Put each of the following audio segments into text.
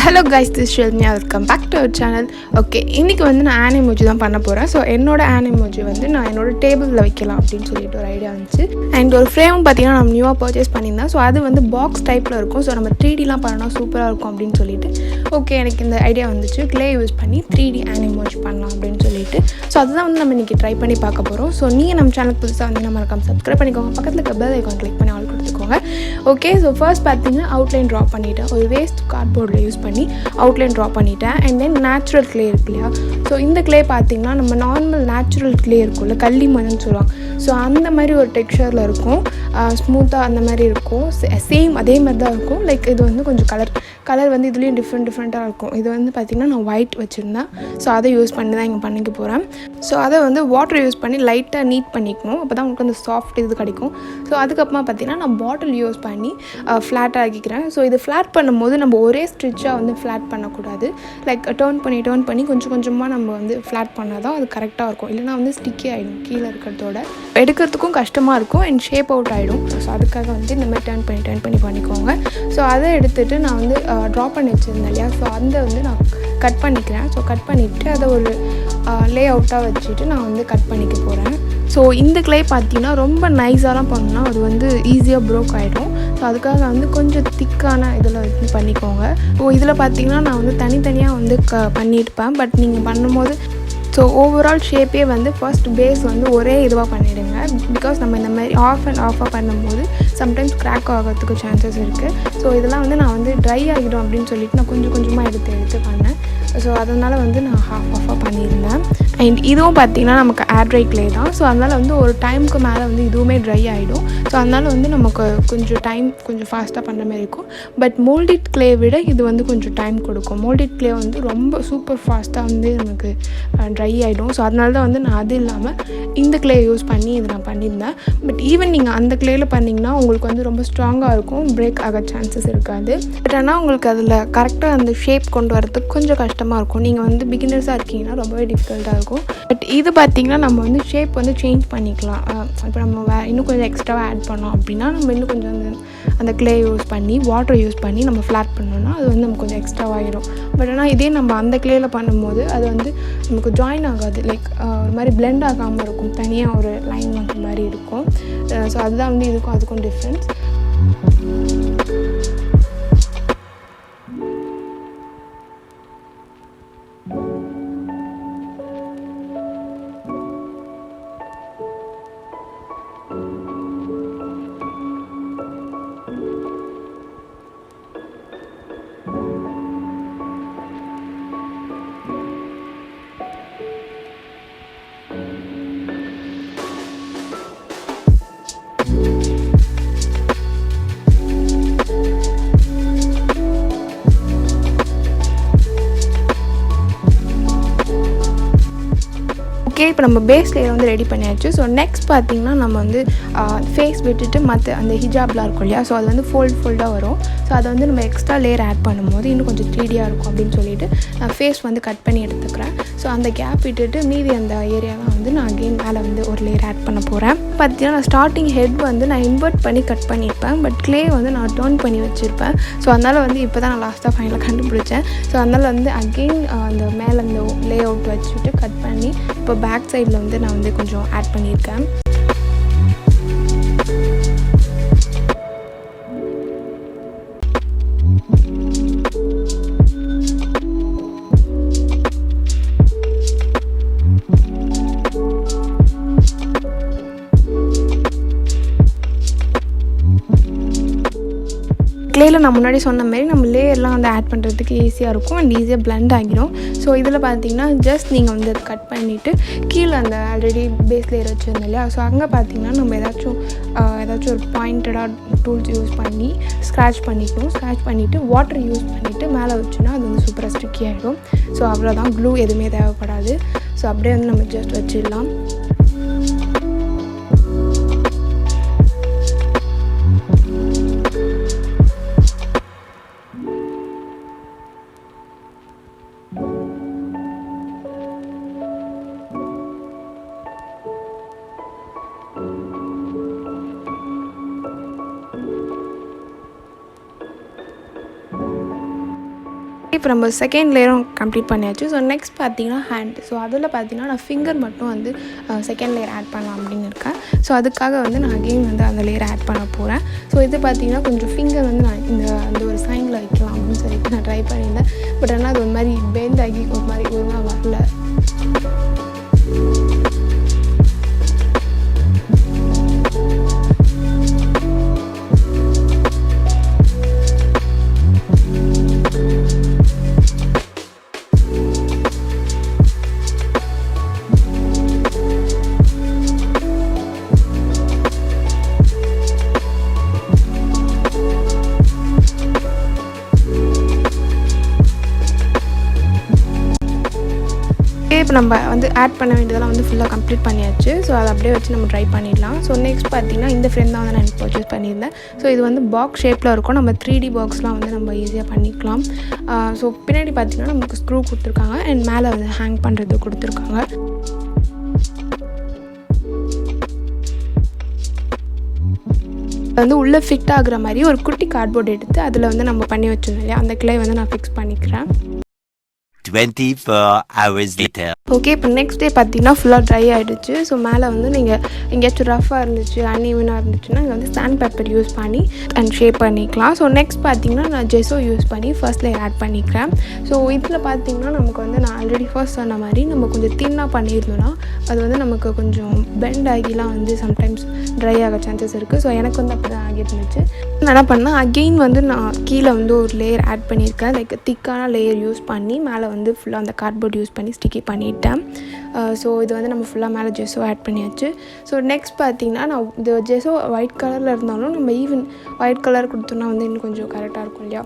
Hello guys, this is Shelmia. Welcome back to our channel. Okay, இன்னைக்கு வந்து நான் on emoji தான் பண்ண போகிறேன். ஸோ என்னோட ஆன் எமோஜி வந்து நான் என்னோட டேபிளில் வைக்கலாம் அப்படின்னு சொல்லிட்டு ஒரு ஐடியா இருந்துச்சு. அண்ட் ஒரு ஃப்ரேம் பார்த்தீங்கன்னா நம்ம நியூவாக பர்ச்சேஸ் பண்ணியிருந்தேன். ஸோ அது வந்து பாக்ஸ் டைப்பில் இருக்கும். ஸோ நம்ம 3Dலாம் பண்ணோன்னா சூப்பராக இருக்கும் அப்படின்னு சொல்லிட்டு ஓகே எனக்கு இந்த ஐடியா வந்துச்சு. க்ளே யூஸ் பண்ணி 3D ஆன் எமோஜி பண்ணலாம் அப்படின்னு சொல்லிட்டு ஸோ அதுதான் வந்து நம்ம இன்றைக்கி ட்ரை பண்ணி பார்க்க போகிறோம். ஸோ நீங்கள் நம்ம சேனலுக்கு புதுசாக வந்து நம்ம மறக்காம சப்ஸ்கிரைப் பண்ணிக்கோங்க. பக்கத்தில் இருக்க பெல் ஐகான் கிளிக் பண்ணி ஆல் கொடுத்துக்கோங்க. ஓகே, ஸோ ஃபர்ஸ்ட் பார்த்தீங்கன்னா அவுட்லைன் ட்ரா பண்ணிவிட்டேன். ஒரு வேஸ்ட் கார்ட்போர்டில் யூஸ் பண்ணி அவுட்லைன் ட்ரா பண்ணிட்டேன். அண்ட் தென் நேச்சுரல் க்ளே இருக்கு இல்லையா, ஸோ இந்த க்ளே பார்த்திங்கன்னா நம்ம நார்மல் நேச்சுரல் க்ளே இருக்கும்ல, கள்ளி மண்ணுன்னு சொல்லுவாங்க. ஸோ அந்த மாதிரி ஒரு டெக்ஸ்சரில் இருக்கும், ஸ்மூத்தாக அந்த மாதிரி இருக்கும். சேம் அதே மாதிரி தான் இருக்கும். லைக் இது வந்து கொஞ்சம் கலர் வந்து இதுலேயும் டிஃப்ரெண்ட்டாக இருக்கும். இது வந்து பார்த்திங்கன்னா நான் ஒயிட் வச்சுருந்தேன். ஸோ அதை யூஸ் பண்ணி தான் இங்கே பண்ணிக்க போகிறேன். ஸோ அதை வந்து வாட்டர் யூஸ் பண்ணி லைட்டாக நீட் பண்ணிக்கணும். அப்போ தான் உங்களுக்கு அந்த சாஃப்ட் இது கிடைக்கும். ஸோ அதுக்கப்புறமா பார்த்திங்கன்னா நான் பாட்டில் யூஸ் பண்ணி ஃப்ளாட்டாக ஆக்கிக்கிறேன். ஸோ இது ஃப்ளாட் பண்ணும்போது நம்ம ஒரே ஸ்ட்ரிச்சாக வந்து ஃப்ளாட் பண்ணக்கூடாது. லைக் டேர்ன் பண்ணி கொஞ்சம் கொஞ்சமாக நம்ம வந்து ஃப்ளாட் பண்ணால் தான் அது கரெக்டாக இருக்கும். இல்லைனா வந்து ஸ்டிக்கி ஆகிடும், கீழே இருக்கிறதோட எடுக்கிறதுக்கும் கஷ்டமாக இருக்கும் அண்ட் ஷேப் அவுட் ஆகிடும். ஸோ அதுக்காக வந்து இந்த மாதிரி டேர்ன் பண்ணி பண்ணிக்கோங்க. ஸோ அதை எடுத்துகிட்டு நான் வந்து ட்ரா பண்ணி வச்சுருந்தேன் இல்லையா, ஸோ அந்த வந்து நான் கட் பண்ணிக்கிறேன். ஸோ கட் பண்ணிவிட்டு அதை ஒரு லே அவுட்டாக வச்சுட்டு நான் வந்து கட் பண்ணிக்க போகிறேன். ஸோ இந்த க்ளே பார்த்தீங்கன்னா ரொம்ப நைஸாலாம் பண்ணோன்னா அது வந்து ஈஸியாக ப்ரோக் ஆகிடும். ஸோ அதுக்காக வந்து கொஞ்சம் திக்கான இதில் வந்து பண்ணிக்கோங்க. ஸோ இதில் பார்த்தீங்கன்னா நான் வந்து தனித்தனியாக வந்து பண்ணியிருப்பேன். பட் நீங்கள் பண்ணும்போது ஸோ ஓவரால் ஷேப்பே வந்து ஃபர்ஸ்ட் பேஸ் வந்து ஒரே இதுவாக பண்ணிவிடுங்க. பிகாஸ் நம்ம இந்த மாதிரி ஆஃபாக பண்ணும்போது சம்டைம்ஸ் கிராக் ஆகிறதுக்கு சான்சஸ் இருக்குது. ஸோ இதெல்லாம் வந்து நான் வந்து ட்ரை ஆகிடும் அப்படின்னு சொல்லிட்டு நான் கொஞ்சம் கொஞ்சமாக எடுத்து பண்ணேன். ஸோ அதனால் வந்து நான் ஆஃபாக பண்ணியிருந்தேன். அண்ட் இதுவும் பார்த்திங்கன்னா நமக்கு ஏர் ட்ரை க்ளே தான். ஸோ அதனால் வந்து ஒரு டைமுக்கு மேலே வந்து இதுவுமே ட்ரை ஆகிடும். ஸோ அதனால் வந்து நமக்கு கொஞ்சம் ஃபாஸ்ட்டாக பண்ணுற மாதிரி இருக்கும். பட் மோல்டிட் க்ளே விட இது வந்து கொஞ்சம் டைம் கொடுக்கும். மோல்டிட் க்ளே வந்து ரொம்ப சூப்பர் ஃபாஸ்ட்டாக வந்து நமக்கு ட்ரை ஆகிடும். ஸோ அதனால தான் வந்து நான் அது இல்லாமல் இந்த க்ளே யூஸ் பண்ணி இதை நான் பண்ணியிருந்தேன். பட் ஈவன் நீங்கள் அந்த க்ளேயில் பண்ணிங்கன்னா உங்களுக்கு வந்து ரொம்ப ஸ்ட்ராங்காக இருக்கும், பிரேக் ஆக சான்சஸ் இருக்காது. பட் ஆனால் உங்களுக்கு அதில் கரெக்டாக அந்த ஷேப் கொண்டு வரதுக்கு கொஞ்சம் கஷ்டமாக இருக்கும். நீங்கள் வந்து பிகினர்ஸாக இருக்கீங்கன்னா ரொம்பவே டிஃபிகல்ட்டாக இருக்கும். பட் இது பார்த்திங்கன்னா நம்ம வந்து ஷேப் வந்து சேஞ்ச் பண்ணிக்கலாம். இப்போ நம்ம இன்னும் கொஞ்சம் எக்ஸ்ட்ராவாக ஆட் பண்ணோம் அப்படின்னா நம்ம இன்னும் கொஞ்சம் அந்த க்ளே யூஸ் பண்ணி வாட்டர் யூஸ் பண்ணி நம்ம ஃப்ளாட் பண்ணோன்னா அது வந்து நமக்கு கொஞ்சம் எக்ஸ்ட்ராவாகிடும். பட் ஆனால் இதே நம்ம அந்த க்ளேயில் பண்ணும்போது அது வந்து நமக்கு ஜாயின் ஆகாது. லைக் ஒரு மாதிரி பிளெண்ட் ஆகாமல் இருக்கும், தனியாக ஒரு லைன் வந்த மாதிரி இருக்கும். ஸோ அதுதான் வந்து இதுக்கும் அதுக்கும் டிஃப்ரென்ஸ். இப்போ நம்ம பேஸ் லேயர் வந்து ரெடி பண்ணியாச்சு. ஸோ நெக்ஸ்ட் பார்த்திங்கன்னா நம்ம வந்து ஃபேஸ் விட்டுட்டு மற்ற அந்த ஹிஜாப்லாம் இருக்கும் இல்லையா, ஸோ அது வந்து ஃபோல்டாக வரும். ஸோ அதை வந்து நம்ம எக்ஸ்ட்ரா லேயர் ஆட் பண்ணும்போது இன்னும் கொஞ்சம் 3Dயாக இருக்கும் அப்படின்னு சொல்லிட்டு நான் ஃபேஸ் வந்து கட் பண்ணி எடுத்துக்கிறேன். ஸோ அந்த கேப் விட்டுட்டு மீதி அந்த ஏரியாலாம் வந்து நான் அகெயின் மேலே வந்து ஒரு லேயர் ஆட் பண்ண போகிறேன். பார்த்திங்கன்னா நான் ஸ்டார்டிங் ஹெட் வந்து நான் இன்வெர்ட் பண்ணி கட் பண்ணியிருப்பேன். பட் க்ளே வந்து நான் டர்ன் பண்ணி வச்சுருப்பேன். ஸோ அதனால் வந்து இப்போ தான் நான் லாஸ்ட்டாக ஃபைனலாக கண்டுபிடிச்சேன். ஸோ அதனால் வந்து அகெயின் அந்த மேலே அந்த லே அவுட் வச்சுட்டு கட் பண்ணி இப்போ பேக் சைடில் வந்து நான் வந்து கொஞ்சம் ஆட் பண்ணியிருக்கேன். க்ளேயில் நான் முன்னாடி சொன்ன மாதிரி நம்ம லேயர்லாம் வந்து ஆட் பண்ணுறதுக்கு ஈஸியாக இருக்கும் அண்ட் ஈஸியாக பிளெண்ட் ஆகிடும். ஸோ இதில் பார்த்தீங்கன்னா ஜஸ்ட் நீங்கள் வந்து அதை கட் பண்ணிவிட்டு கீழே அந்த ஆல்ரெடி பேஸ் லேயர் வச்சுருந்தோம் இல்லையா, ஸோ அங்கே பார்த்தீங்கன்னா நம்ம ஏதாச்சும் ஒரு பாயிண்டடாக டூல்ஸ் யூஸ் பண்ணி ஸ்க்ராட்ச் பண்ணிவிட்டு வாட்டர் யூஸ் பண்ணிவிட்டு மேலே வச்சோன்னா அது வந்து சூப்பராக ஸ்டிக்கி ஆகிடும். ஸோ அவ்வளோதான், க்ளூ எதுவுமே தேவைப்படாது. ஸோ அப்படியே வந்து நம்ம ஜஸ்ட் வச்சிடலாம். இப்போ நம்ம செகண்ட் லேயரும் கம்ப்ளீட் பண்ணியாச்சு. ஸோ நெக்ஸ்ட் பார்த்திங்கன்னா ஹேண்ட். ஸோ அதில் பார்த்திங்கன்னா நான் ஃபிங்கர் மட்டும் வந்து செகண்ட் லேயர் ஆட் பண்ணலாம் அப்படின்னு இருக்கேன். ஸோ அதுக்காக வந்து நான் அகெயின் வந்து அந்த லேயர் ஆட் பண்ண போகிறேன். ஸோ இது பார்த்திங்கன்னா கொஞ்சம் ஃபிங்கர் வந்து நான் அந்த ஒரு சைனில் வைக்கலாம் அப்படின்னு சொல்லிட்டு நான் ட்ரை பண்ணியிருந்தேன். பட் ஆனால் அது ஒரு மாதிரி பெண்ட் ஆகி ஒரு மாதிரி ஒழுங்காக வரல. இப்போ நம்ம வந்து ஆட் பண்ண வேண்டியதெல்லாம் வந்து ஃபுல்லாக கம்ப்ளீட் பண்ணியாச்சு. ஸோ அதை அப்படியே வச்சு நம்ம ட்ரை பண்ணிடலாம். ஸோ நெக்ஸ்ட் பார்த்திங்கன்னா இந்த ஃப்ரேம் தான் வந்து நான் பர்ச்சேஸ் பண்ணியிருந்தேன். ஸோ இது வந்து பாக்ஸ் ஷேப்பில் இருக்கும். நம்ம 3D பாக்ஸ்லாம் வந்து நம்ம ஈஸியாக பண்ணிக்கலாம். ஸோ பின்னாடி பார்த்திங்கன்னா நமக்கு ஸ்க்ரூ கொடுத்துருக்காங்க அண்ட் மேலே வந்து ஹேங் பண்ணுறது கொடுத்துருக்காங்க. வந்து உள்ளே ஃபிட் ஆகுற மாதிரி ஒரு குட்டி கார்ட்போர்ட் எடுத்து அதில் வந்து நம்ம பண்ணி வச்சிருந்தோம் இல்லையா, அந்த கிளை வந்து நான் ஃபிக்ஸ் பண்ணிக்கிறேன். 24 hours later. ஓகே, இப்போ நெக்ஸ்ட் டே பார்த்தீங்கன்னா ஃபுல்லாக ட்ரை ஆகிடுச்சு. ஸோ மேலே வந்து நீங்கள் எங்கேயாச்சும் ரஃபாக இருந்துச்சு, அன்இவனாக இருந்துச்சுன்னா இங்கே வந்து சாண்ட் பேப்பர் யூஸ் பண்ணி அண்ட் ஷேப் பண்ணிக்கலாம். ஸோ நெக்ஸ்ட் பார்த்தீங்கன்னா நான் ஜெஸோ யூஸ் பண்ணி ஃபர்ஸ்ட் லேயர் ஆட் பண்ணிக்கிறேன். ஸோ இதில் பார்த்தீங்கன்னா நமக்கு வந்து நான் ஆல்ரெடி ஃபர்ஸ்ட் சொன்ன மாதிரி நம்ம கொஞ்சம் தின்னாக பண்ணியிருந்தோன்னா அது வந்து நமக்கு கொஞ்சம் பெண்ட் ஆகிலாம் வந்து சம்டைம்ஸ் ட்ரை ஆக சான்சஸ் இருக்குது. ஸோ எனக்கு வந்து அப்படி தான் ஆகிருந்துச்சு. நான் என்ன பண்ணேன், அகெயின் வந்து நான் கீழே வந்து ஒரு லேயர் ஆட் பண்ணியிருக்கேன். லைக் திக்கான லேயர் யூஸ் பண்ணி மேலே வந்து ஃபுல்லாக அந்த கார்ட்போர்ட் யூஸ் பண்ணி ஸ்டிக்கி பண்ணிட்டேன். ஸோ இது வந்து நம்ம ஃபுல்லாக மேலே ஜெஸோ ஆட் பண்ணியாச்சு. ஸோ நெக்ஸ்ட் பார்த்திங்கன்னா நான் இந்த ஜெஸோ ஒயிட் கலரில் இருந்தாலும் நம்ம ஈவன் ஒயிட் கலர் கொடுத்தோன்னா வந்து இன்னும் கொஞ்சம் கரெக்டாக இருக்கும் இல்லையா,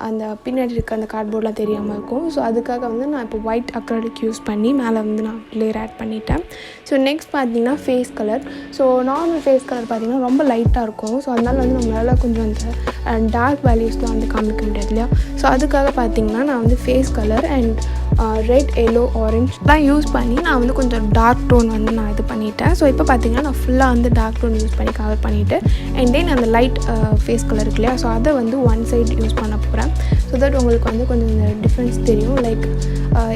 அந்த பின்னாடி இருக்க அந்த கார்ட்போர்ட்லாம் தெரியாமல் இருக்கும். ஸோ அதுக்காக வந்து நான் இப்போ ஒயிட் அக்ரலிக் யூஸ் பண்ணி மேலே வந்து நான் லேயர் ஆட் பண்ணிட்டேன். ஸோ நெக்ஸ்ட் பார்த்திங்கன்னா face colour. So normal face colour பார்த்திங்கன்னா ரொம்ப லைட்டாக இருக்கும். ஸோ அதனால் வந்து நம்மளால் கொஞ்சம் அந்த டார்க் வேல்யூஸ்லாம் வந்து காமிக்க முடியாது இல்லையா. ஸோ அதுக்காக பார்த்திங்கன்னா நான் வந்து face colour and red, yellow, orange தான் யூஸ் பண்ணி நான் வந்து கொஞ்சம் டார்க் டோன் வந்து நான் இது பண்ணிட்டேன். ஸோ இப்போ பார்த்திங்கன்னா நான் ஃபுல்லாக வந்து டார்க் டோன் யூஸ் பண்ணி கவர் பண்ணிவிட்டு அண்ட் தென் அந்த லைட் ஃபேஸ் கலர் இருக்கு இல்லையா, ஸோ அதை வந்து ஒன் சைட் யூஸ் பண்ண போகிறேன். ஸோ தட் உங்களுக்கு வந்து கொஞ்சம் இந்த டிஃப்ரென்ஸ் தெரியும். லைக்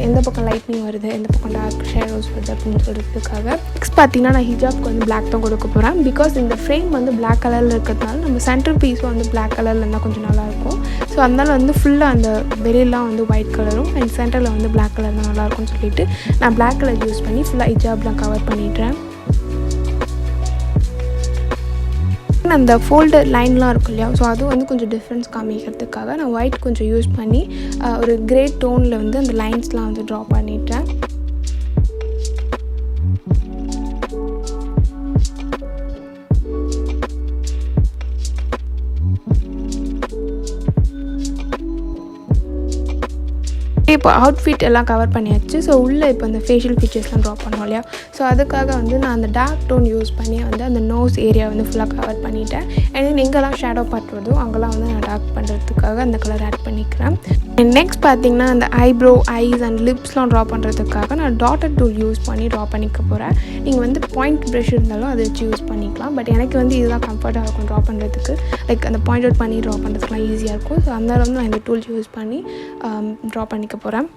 எந்த பக்கம் லைட்னிங் வருது, எந்த பக்கம் டார்க் ஷேடோஸ் வருது அப்படின்னு சொல்கிறதுக்காக. நெக்ஸ்ட் பார்த்திங்கன்னா நான் ஹிஜாப்க்கு வந்து பிளாக் தான் கொடுக்க போகிறேன். பிகாஸ் இந்த ஃப்ரேம் வந்து பிளாக் கலரில் இருக்கிறதுனால நம்ம சென்டர் பீஸும் வந்து பிளாக் கலரில் இருந்தால் கொஞ்சம் நல்லாயிருக்கும். ஸோ அதனால் வந்து ஃபுல்லாக அந்த வெளியெல்லாம் வந்து ஒயிட் கலரும் அண்ட் சென்டரில் வந்து பிளாக் கலர் தான் நல்லாயிருக்கும்னு சொல்லிட்டு நான் பிளாக் கலர் யூஸ் பண்ணி ஃபுல்லாக ஹிஜாப்லாம் கவர் பண்ணிடுறேன். அந்த ஃபோல்டர் லைன்லாம் இருக்கும் இல்லையா, ஸோ அதுவும் வந்து கொஞ்சம் டிஃப்ரென்ஸ் காமிக்கிறதுக்காக நான் ஒயிட் கொஞ்சம் யூஸ் பண்ணி ஒரு கிரே டோனில் வந்து அந்த லைன்ஸ்லாம் வந்து ட்ரா பண்ணிட்டேன். இப்போ அவுட்ஃபிட் எல்லாம் கவர் பண்ணியாச்சு. ஸோ உள்ளே இப்போ அந்த ஃபேஷியல் ஃபீச்சர்ஸ்லாம் ட்ரா பண்ணோம் இல்லையா, ஸோ அதுக்காக வந்து நான் அந்த டார்க் டோன் யூஸ் பண்ணி வந்து அந்த நோஸ் ஏரியா வந்து ஃபுல்லாக கவர் பண்ணிட்டேன். அண்ட் தென் எங்கெல்லாம் ஷேடோ பார்ட் வருதோ அங்கெல்லாம் வந்து நான் டார்க் பண்ணுறதுக்காக அந்த கலர் ஆட் பண்ணிக்கிறேன். அண்ட் நெக்ஸ்ட் பார்த்திங்கன்னா அந்த ஐப்ரோ, ஐஸ் அண்ட் லிப்ஸ்லாம் ட்ரா பண்ணுறதுக்காக நான் டாட்டட் டூல் யூஸ் பண்ணி ட்ரா பண்ணிக்க போகிறேன். நீங்கள் வந்து பாயிண்ட் ப்ரஷ் இருந்தாலும் அதை வச்சு யூஸ் பண்ணிக்கலாம். பட் எனக்கு வந்து இதுதான் கம்ஃபர்ட்டாக இருக்கும் ட்ரா பண்ணுறதுக்கு. லைக் அந்த பாயிண்ட் அவுட் பண்ணி ட்ரா பண்ணுறதுக்குலாம் ஈஸியாக இருக்கும். ஸோ அதனால வந்து நான் இந்த டூல் யூஸ் பண்ணி ட்ரா பண்ணிக்க போகிறேன்.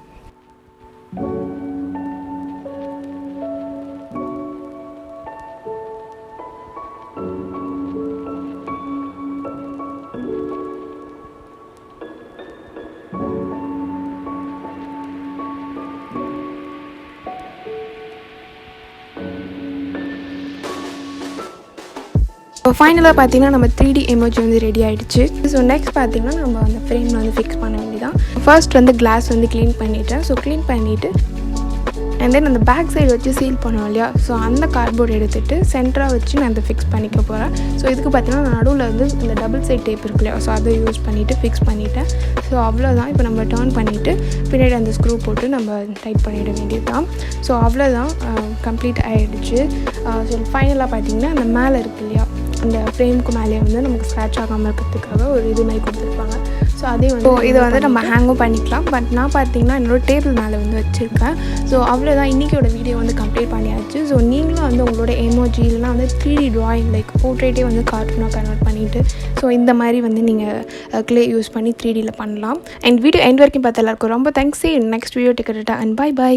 ஸோ ஃபைனலாக பார்த்திங்கன்னா நம்ம 3D எமோஜி வந்து ரெடி ஆகிடுச்சு. ஸோ நெக்ஸ்ட் பார்த்திங்கன்னா நம்ம அந்த ஃப்ரேமில் வந்து ஃபிக்ஸ் பண்ண வேண்டியதான். ஃபர்ஸ்ட் வந்து கிளாஸ் வந்து க்ளீன் பண்ணிவிட்டேன். ஸோ க்ளீன் பண்ணிவிட்டு அண்ட் தென் அந்த பேக் சைடு வச்சு சீல் பண்ணுவோம் இல்லையா, ஸோ அந்த கார்ட்போர்ட் எடுத்துகிட்டு சென்டராக வச்சு நான் அதை ஃபிக்ஸ் பண்ணிக்க போகிறேன். ஸோ இதுக்கு பார்த்திங்கன்னா நான் நடுவில் வந்து இந்த டபுள் சைட் டேப் இருக்கு இல்லையா, ஸோ அதை யூஸ் பண்ணிவிட்டு ஃபிக்ஸ் பண்ணிவிட்டேன். ஸோ அவ்வளோதான். இப்போ நம்ம டர்ன் பண்ணிவிட்டு பின்னாடி அந்த ஸ்க்ரூ போட்டு நம்ம டைட் பண்ணிட வேண்டியது தான். ஸோ அவ்வளோதான், கம்ப்ளீட் ஆகிடுச்சு. ஸோ ஃபைனலாக பார்த்திங்கன்னா அந்த மேலே இருக்கு இல்லையா, அந்த ஃப்ரேமுக்கு மேலே வந்து நமக்கு ஸ்க்ராட்ச் ஆகாமல் இருக்கிறதுக்காக ஒரு இது மாதிரி கொடுத்துருப்பாங்க. ஸோ அதே வந்து இதை வந்து நம்ம ஹேங்கும் பண்ணிக்கலாம். பட் நான் பார்த்தீங்கன்னா என்னோடய டேபிள் மேலே வந்து வச்சுருக்கேன். ஸோ அவ்வளோதான், இன்றைக்கியோட வீடியோ வந்து கம்ப்ளீட் பண்ணியாச்சு. ஸோ நீங்களும் வந்து உங்களோட எமோஜி இல்லைனா வந்து 3D ட்ராயிங் லைக் போர்ட்ரேட்டே வந்து கார்ட்டூனாக கன்வெர்ட் பண்ணிவிட்டு ஸோ இந்த மாதிரி வந்து நீங்கள் க்ளே யூஸ் பண்ணி 3Dயில் பண்ணலாம். அண்ட் வீடியோ எண்ட் வரைக்கும் பார்த்து எல்லாருக்கும் ரொம்ப தேங்க்ஸ். நெக்ஸ்ட் வீடியோ டிக்கெட்டா அண்ட் பை.